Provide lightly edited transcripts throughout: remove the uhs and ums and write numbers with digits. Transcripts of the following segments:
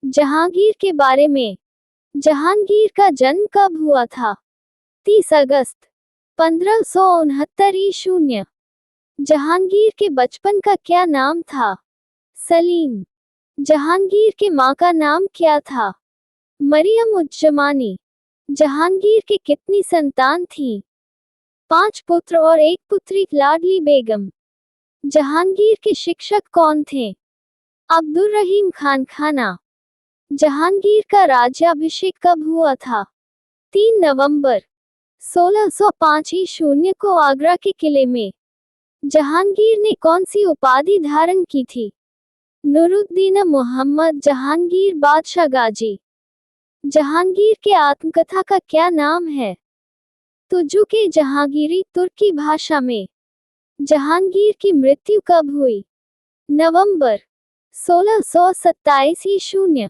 जहांगीर के बारे में। जहांगीर का जन्म कब हुआ था? 30 अगस्त 1569 ईशून्य। जहांगीर के बचपन का क्या नाम था? सलीम। जहांगीर के माँ का नाम क्या था? मरियम उज-जमानी। जहांगीर के कितनी संतान थी? 5 पुत्र और 1 पुत्री। लाडली बेगम। जहांगीर के शिक्षक कौन थे? अब्दुल रहीम खान खाना। जहांगीर का राज्याभिषेक कब हुआ था? 3 नवंबर 1605 ईशून्य को आगरा के किले में। जहांगीर ने कौन सी उपाधि धारण की थी? नूरुद्दीन मोहम्मद जहांगीर बादशाह गाजी। जहांगीर के आत्मकथा का क्या नाम है? तुझु के जहांगीरी तुर्की भाषा में। जहांगीर की मृत्यु कब हुई? नवंबर 1627 ईशून्य।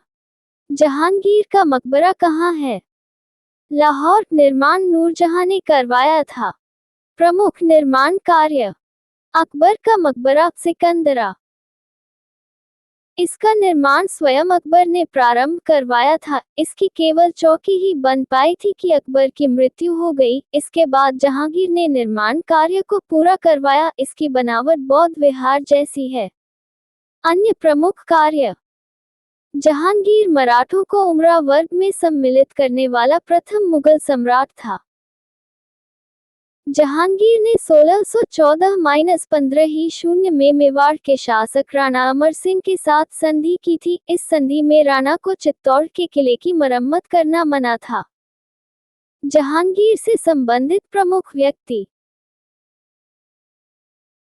जहांगीर का मकबरा कहाँ है? लाहौर। निर्माण नूरजहां ने करवाया था। प्रमुख निर्माण कार्य। अकबर का मकबरा सिकंदरा। इसका निर्माण स्वयं अकबर ने प्रारंभ करवाया था। इसकी केवल चौकी ही बन पाई थी कि अकबर की मृत्यु हो गई। इसके बाद जहांगीर ने निर्माण कार्य को पूरा करवाया। इसकी बनावट बौद्ध विहार जैसी है। अन्य प्रमुख कार्य। जहांगीर मराठों को उमरा वर्ग में सम्मिलित करने वाला प्रथम मुगल सम्राट था। जहांगीर ने 1614-15 ईशून्य में मेवाड़ के शासक राणा अमर सिंह के साथ संधि की थी। इस संधि में राणा को चित्तौड़ के किले की मरम्मत करना मना था। जहांगीर से संबंधित प्रमुख व्यक्ति।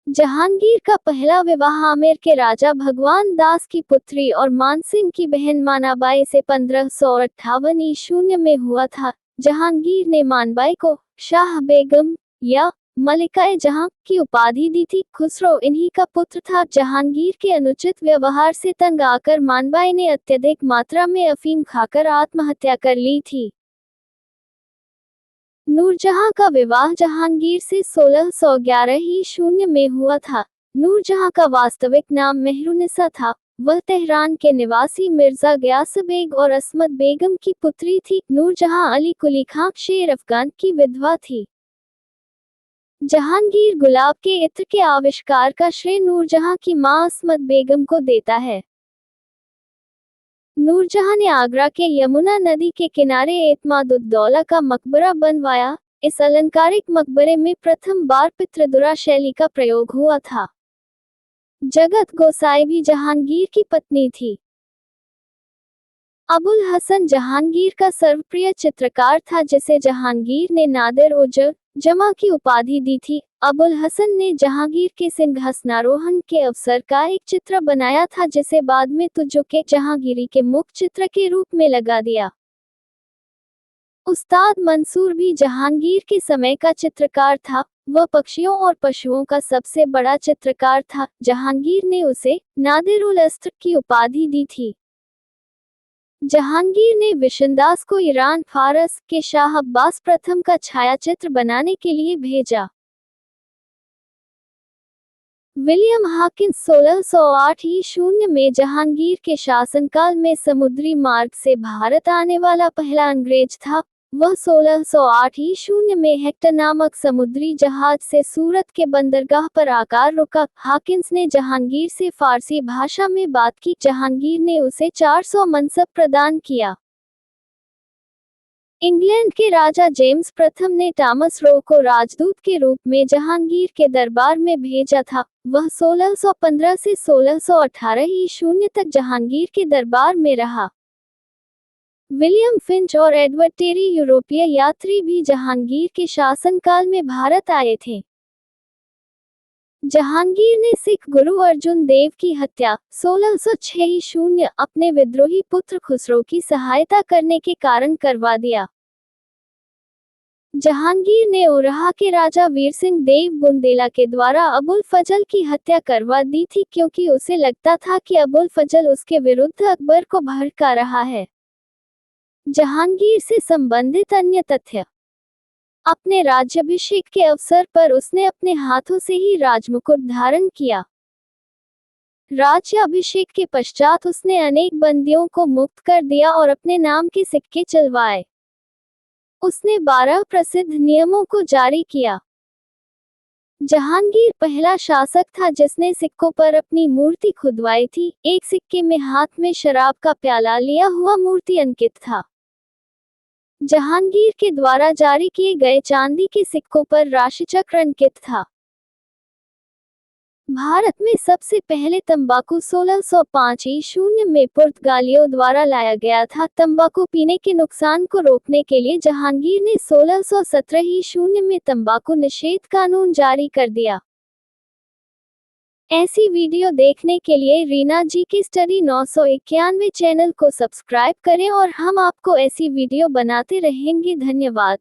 जहांगीर का पहला विवाह आमेर के राजा भगवान दास की पुत्री और मानसिंह की बहन मानाबाई से 1558 ईशून्य में हुआ था। जहांगीर ने मानबाई को शाह बेगम या मलिकाए जहां की उपाधि दी थी। खुसरो इन्हीं का पुत्र था। जहांगीर के अनुचित व्यवहार से तंग आकर मानबाई ने अत्यधिक मात्रा में अफीम खाकर आत्महत्या कर ली थी। नूरजहां का विवाह जहांगीर से 1611 ईशून्य में हुआ था। नूरजहां का वास्तविक नाम मेहरुनिसा था। वह तेहरान के निवासी मिर्जा गयास बेग और असमत बेगम की पुत्री थी। नूरजहां अली कुली खां शेर अफगान की विधवा थी। जहांगीर गुलाब के इत्र के आविष्कार का श्रेय नूरजहां की मां असमत बेगम को देता है। नूरजहां ने आगरा के यमुना नदी के किनारे एतमादुद्दौला का मकबरा बनवाया। इस अलंकारिक मकबरे में प्रथम बार पितृदुरा शैली का प्रयोग हुआ था। जगत गोसाई भी जहांगीर की पत्नी थी। अबुल हसन जहांगीर का सर्वप्रिय चित्रकार था जिसे जहांगीर ने नादिर उज जमा की उपाधि दी थी। अबुल हसन ने जहांगीर के सिंहासनारोहण के अवसर का एक चित्र बनाया था जिसे बाद में तुझो के जहांगीरी के मुख्य चित्र के रूप में लगा दिया। उस्ताद मंसूर भी जहांगीर के समय का चित्रकार था। वह पक्षियों और पशुओं का सबसे बड़ा चित्रकार था। जहांगीर ने उसे नादिर उल अस्त्र की उपाधि दी थी। जहांगीर ने विशनदास को ईरान फारस के शाह अब्बास प्रथम का छायाचित्र बनाने के लिए भेजा। विलियम हॉकिंस 1608 ईशून्य में जहांगीर के शासनकाल में समुद्री मार्ग से भारत आने वाला पहला अंग्रेज था। वह 1608 ईशून्य में हेक्टर नामक समुद्री जहाज से सूरत के बंदरगाह पर आकर रुका। हॉकिंस ने जहांगीर से फारसी भाषा में बात की। जहांगीर ने उसे 400 मनसब प्रदान किया। इंग्लैंड के राजा जेम्स प्रथम ने टॉमस रो को राजदूत के रूप में जहांगीर के दरबार में भेजा था। वह 1615 से 1618 ईशून्य तक जहांगीर के दरबार में रहा। विलियम फिंच और एडवर्ड टेरी यूरोपीय यात्री भी जहांगीर के शासनकाल में भारत आए थे। जहांगीर ने सिख गुरु अर्जुन देव की हत्या 1606 ईशून्य अपने विद्रोही पुत्र खुसरो की सहायता करने के कारण करवा दिया। जहांगीर ने ओरहा के राजा वीर सिंह देव बुंदेला के द्वारा अबुल फजल की हत्या करवा दी थी क्योंकि उसे लगता था कि अबुल फजल उसके विरुद्ध अकबर को भड़का रहा है। जहांगीर से संबंधित अन्य तथ्य। अपने राज्याभिषेक के अवसर पर उसने अपने हाथों से ही राजमुकुट धारण किया। राज्याभिषेक के पश्चात उसने अनेक बंदियों को मुक्त कर दिया और अपने नाम के सिक्के चलवाए। उसने 12 प्रसिद्ध नियमों को जारी किया। जहांगीर पहला शासक था जिसने सिक्कों पर अपनी मूर्ति खुदवाई थी। एक सिक्के में हाथ में शराब का प्याला लिया हुआ मूर्ति अंकित था। जहांगीर के द्वारा जारी किए गए चांदी के सिक्कों पर राशिचक्र अंकित था। भारत में सबसे पहले तंबाकू 1605 ईस्वी में पुर्तगालियों द्वारा लाया गया था। तंबाकू पीने के नुकसान को रोकने के लिए जहांगीर ने 1617 ईस्वी में तंबाकू निषेध कानून जारी कर दिया। ऐसी वीडियो देखने के लिए रीना जी की स्टडी 991 चैनल को सब्सक्राइब करें और हम आपको ऐसी वीडियो बनाते रहेंगे। धन्यवाद।